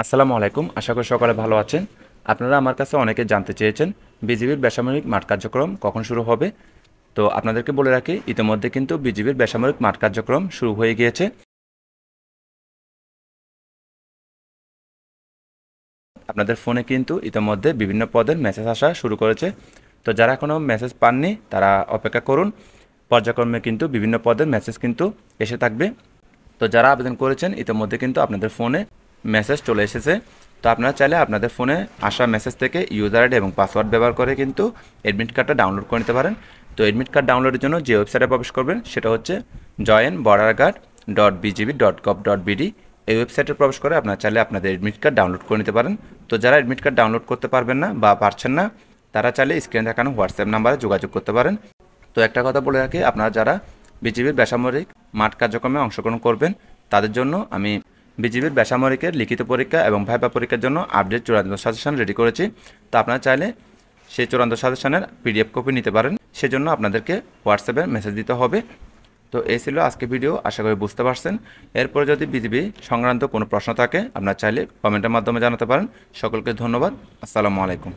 আসসালামু আলাইকুম। আশা করি সকলে ভালো আছেন। আপনারা আমার কাছে অনেকে জানতে চেয়েছেন বিজিবির বেসামরিক মাঠ কার্যক্রম কখন শুরু হবে। তো আপনাদেরকে বলে রাখি, ইতিমধ্যে কিন্তু বিজিবির বেসামরিক মাঠ কার্যক্রম শুরু হয়ে গিয়েছে। আপনাদের ফোনে কিন্তু ইতিমধ্যে বিভিন্ন পদের মেসেজ আসা শুরু করেছে। তো যারা এখনও মেসেজ পাননি তারা অপেক্ষা করুন। পর্যায়ক্রমে কিন্তু বিভিন্ন পদের মেসেজ কিন্তু এসে থাকবে। তো যারা আবেদন করেছেন ইতিমধ্যে কিন্তু আপনাদের ফোনে মেসেজ চলে এসেছে। তো আপনারা চাইলে আপনাদের ফোনে আসা মেসেজ থেকে ইউজার আইডি এবং পাসওয়ার্ড ব্যবহার করে কিন্তু অ্যাডমিট কার্ডটা ডাউনলোড করে নিতে পারেন। তো অ্যাডমিট কার্ড ডাউনলোডের জন্য যে ওয়েবসাইটে প্রবেশ করবেন সেটা হচ্ছে joinborderguard.bgb.gov.bd। এই ওয়েবসাইটে প্রবেশ করে আপনারা চাইলে আপনাদের অ্যাডমিট কার্ড ডাউনলোড করে নিতে পারেন। তো যারা অ্যাডমিট কার্ড ডাউনলোড করতে পারবেন না বা পারছেন না, তারা চাইলে স্ক্রিনে দেখানো হোয়াটসঅ্যাপ নাম্বারে যোগাযোগ করতে পারেন। তো একটা কথা বলে রাখি, আপনারা যারা বিজিবির বেসামরিক মাঠ কার্যক্রমে অংশগ্রহণ করবেন তাদের জন্য আমি বিজিবির বেসামরিকের লিখিত পরীক্ষা এবং ভাইভা পরীক্ষার জন্য আপডেট চূড়ান্ত সাজেশন রেডি করেছি। তো আপনারা চাইলে সেই চূড়ান্ত সাজেশনের পিডিএফ কপি নিতে পারেন। সেজন্য আপনাদেরকে হোয়াটসঅ্যাপে মেসেজ দিতে হবে। তো এই ছিল আজকে ভিডিও, আশা করি বুঝতে পারছেন। এরপরে যদি বিজিবি সংক্রান্ত কোনো প্রশ্ন থাকে আপনারা চাইলে কমেন্টের মাধ্যমে জানাতে পারেন। সকলকে ধন্যবাদ। আসসালামু আলাইকুম।